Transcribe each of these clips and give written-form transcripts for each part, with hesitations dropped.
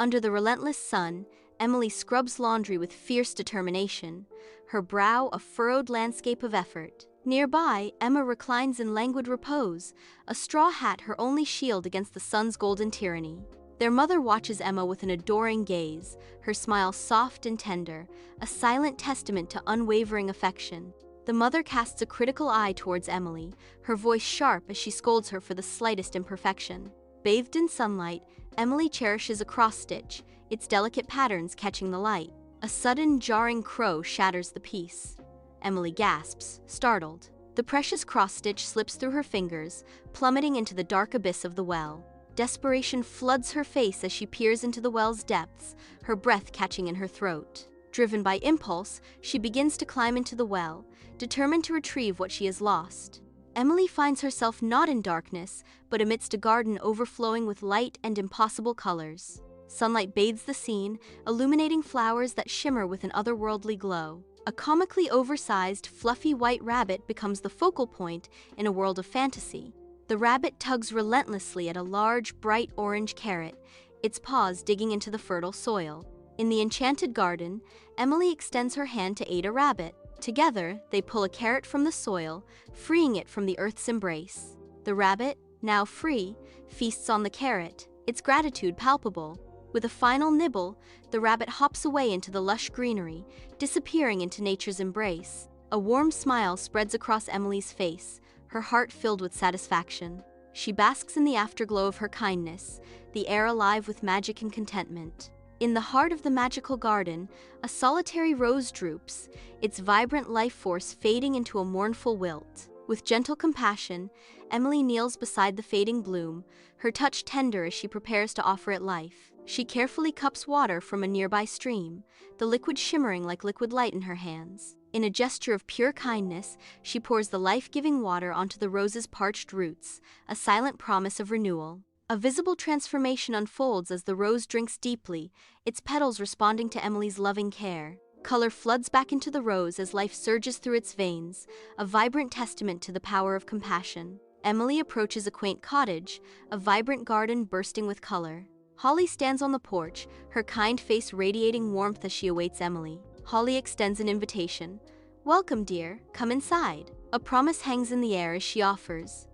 Under the relentless sun, Emily scrubs laundry with fierce determination, her brow a furrowed landscape of effort. Nearby, Emma reclines in languid repose, a straw hat her only shield against the sun's golden tyranny. Their mother watches Emma with an adoring gaze, her smile soft and tender, a silent testament to unwavering affection. The mother casts a critical eye towards Emily, her voice sharp as she scolds her for the slightest imperfection. Bathed in sunlight, Emily cherishes a cross-stitch, its delicate patterns catching the light. A sudden, jarring crow shatters the peace. Emily gasps, startled. The precious cross-stitch slips through her fingers, plummeting into the dark abyss of the well. Desperation floods her face as she peers into the well's depths, her breath catching in her throat. Driven by impulse, she begins to climb into the well, determined to retrieve what she has lost. Emily finds herself not in darkness, but amidst a garden overflowing with light and impossible colors. Sunlight bathes the scene, illuminating flowers that shimmer with an otherworldly glow. A comically oversized, fluffy white rabbit becomes the focal point in a world of fantasy. The rabbit tugs relentlessly at a large, bright orange carrot, its paws digging into the fertile soil. In the enchanted garden, Emily extends her hand to aid a rabbit. Together, they pull a carrot from the soil, freeing it from the earth's embrace. The rabbit, now free, feasts on the carrot, its gratitude palpable. With a final nibble, the rabbit hops away into the lush greenery, disappearing into nature's embrace. A warm smile spreads across Emily's face, her heart filled with satisfaction. She basks in the afterglow of her kindness, the air alive with magic and contentment. In the heart of the magical garden, a solitary rose droops, its vibrant life force fading into a mournful wilt. With gentle compassion, Emily kneels beside the fading bloom, her touch tender as she prepares to offer it life. She carefully cups water from a nearby stream, the liquid shimmering like liquid light in her hands. In a gesture of pure kindness, she pours the life-giving water onto the rose's parched roots, a silent promise of renewal. A visible transformation unfolds as the rose drinks deeply, its petals responding to Emily's loving care. Color floods back into the rose as life surges through its veins, a vibrant testament to the power of compassion. Emily approaches a quaint cottage, a vibrant garden bursting with color. Holly stands on the porch, her kind face radiating warmth as she awaits Emily. Holly extends an invitation. "Welcome, dear, come inside." A promise hangs in the air as she offers.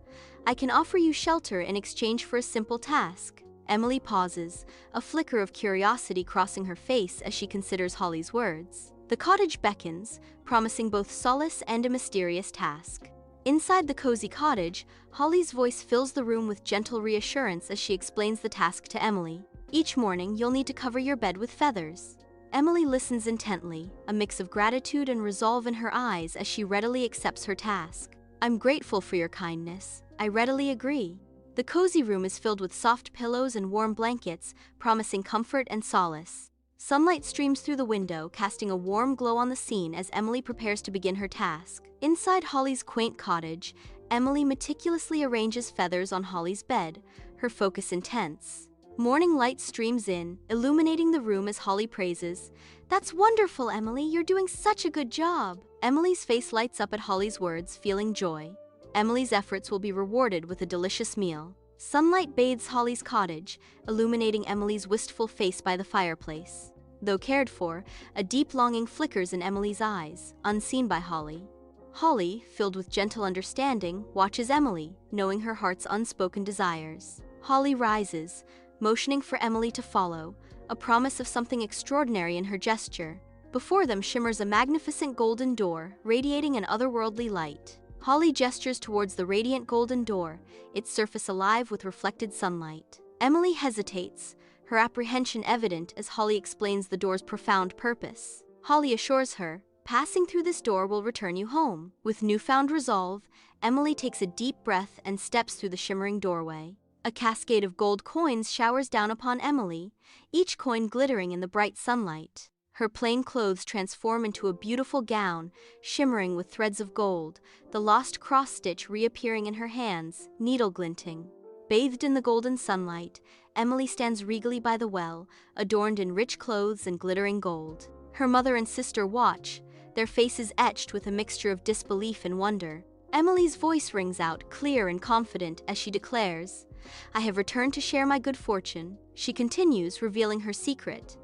"I can offer you shelter in exchange for a simple task." Emily pauses, a flicker of curiosity crossing her face as she considers Holly's words. The cottage beckons, promising both solace and a mysterious task. Inside the cozy cottage, Holly's voice fills the room with gentle reassurance as she explains the task to Emily. "Each morning, you'll need to cover your bed with feathers." Emily listens intently, a mix of gratitude and resolve in her eyes as she readily accepts her task. "I'm grateful for your kindness. I readily agree." The cozy room is filled with soft pillows and warm blankets, promising comfort and solace. Sunlight streams through the window, casting a warm glow on the scene as Emily prepares to begin her task. Inside Holly's quaint cottage, Emily meticulously arranges feathers on Holly's bed, her focus intense. Morning light streams in, illuminating the room as Holly praises, "That's wonderful, Emily, you're doing such a good job." Emily's face lights up at Holly's words, feeling joy. Emily's efforts will be rewarded with a delicious meal. Sunlight bathes Holly's cottage, illuminating Emily's wistful face by the fireplace. Though cared for, a deep longing flickers in Emily's eyes, unseen by Holly. Holly, filled with gentle understanding, watches Emily, knowing her heart's unspoken desires. Holly rises, motioning for Emily to follow, a promise of something extraordinary in her gesture. Before them shimmers a magnificent golden door, radiating an otherworldly light. Holly gestures towards the radiant golden door, its surface alive with reflected sunlight. Emily hesitates, her apprehension evident as Holly explains the door's profound purpose. Holly assures her, "Passing through this door will return you home." With newfound resolve, Emily takes a deep breath and steps through the shimmering doorway. A cascade of gold coins showers down upon Emily, each coin glittering in the bright sunlight. Her plain clothes transform into a beautiful gown, shimmering with threads of gold, the lost cross-stitch reappearing in her hands, needle glinting. Bathed in the golden sunlight, Emily stands regally by the well, adorned in rich clothes and glittering gold. Her mother and sister watch, their faces etched with a mixture of disbelief and wonder. Emily's voice rings out, clear and confident, as she declares, I have returned to share my good fortune," she continues, revealing her secret.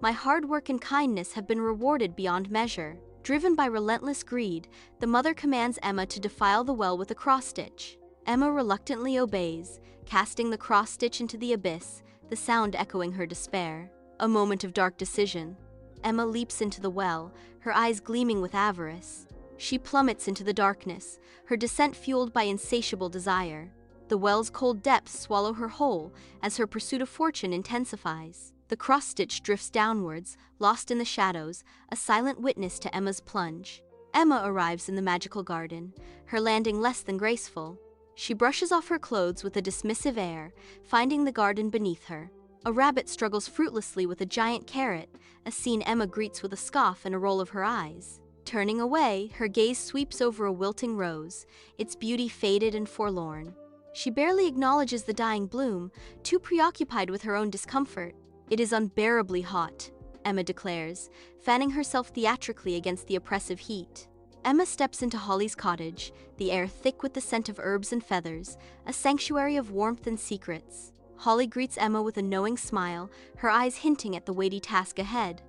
"My hard work and kindness have been rewarded beyond measure." Driven by relentless greed, the mother commands Emma to defile the well with a cross-stitch. Emma reluctantly obeys, casting the cross-stitch into the abyss, the sound echoing her despair. A moment of dark decision. Emma leaps into the well, her eyes gleaming with avarice. She plummets into the darkness, her descent fueled by insatiable desire. The well's cold depths swallow her whole as her pursuit of fortune intensifies. The cross-stitch drifts downwards, lost in the shadows, a silent witness to Emma's plunge. Emma arrives in the magical garden, her landing less than graceful. She brushes off her clothes with a dismissive air, finding the garden beneath her. A rabbit struggles fruitlessly with a giant carrot, a scene Emma greets with a scoff and a roll of her eyes. Turning away, her gaze sweeps over a wilting rose, its beauty faded and forlorn. She barely acknowledges the dying bloom, too preoccupied with her own discomfort. "It is unbearably hot," Emma declares, fanning herself theatrically against the oppressive heat. Emma steps into Holly's cottage, the air thick with the scent of herbs and feathers, a sanctuary of warmth and secrets. Holly greets Emma with a knowing smile, her eyes hinting at the weighty task ahead.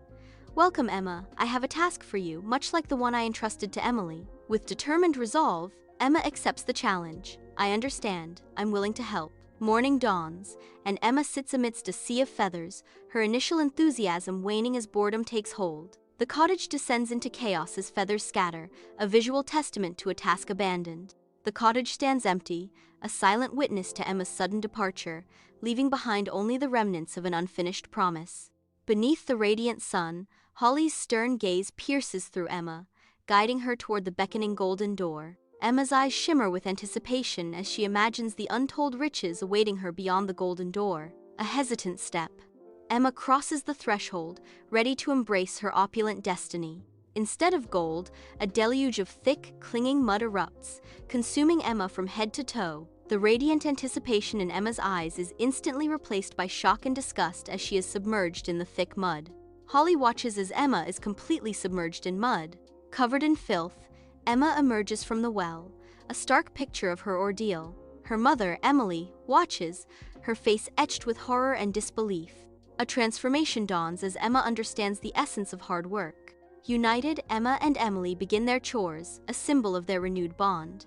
"Welcome, Emma. I have a task for you, much like the one I entrusted to Emily." With determined resolve, Emma accepts the challenge. "I understand. I'm willing to help." Morning dawns, and Emma sits amidst a sea of feathers, her initial enthusiasm waning as boredom takes hold. The cottage descends into chaos as feathers scatter, a visual testament to a task abandoned. The cottage stands empty, a silent witness to Emma's sudden departure, leaving behind only the remnants of an unfinished promise. Beneath the radiant sun, Holly's stern gaze pierces through Emma, guiding her toward the beckoning golden door. Emma's eyes shimmer with anticipation as she imagines the untold riches awaiting her beyond the golden door. A hesitant step. Emma crosses the threshold, ready to embrace her opulent destiny. Instead of gold, a deluge of thick, clinging mud erupts, consuming Emma from head to toe. The radiant anticipation in Emma's eyes is instantly replaced by shock and disgust as she is submerged in the thick mud. Holly watches as Emma is completely submerged in mud. Covered in filth, Emma emerges from the well, a stark picture of her ordeal. Her mother, Emily, watches, her face etched with horror and disbelief. A transformation dawns as Emma understands the essence of hard work. United, Emma and Emily begin their chores, a symbol of their renewed bond.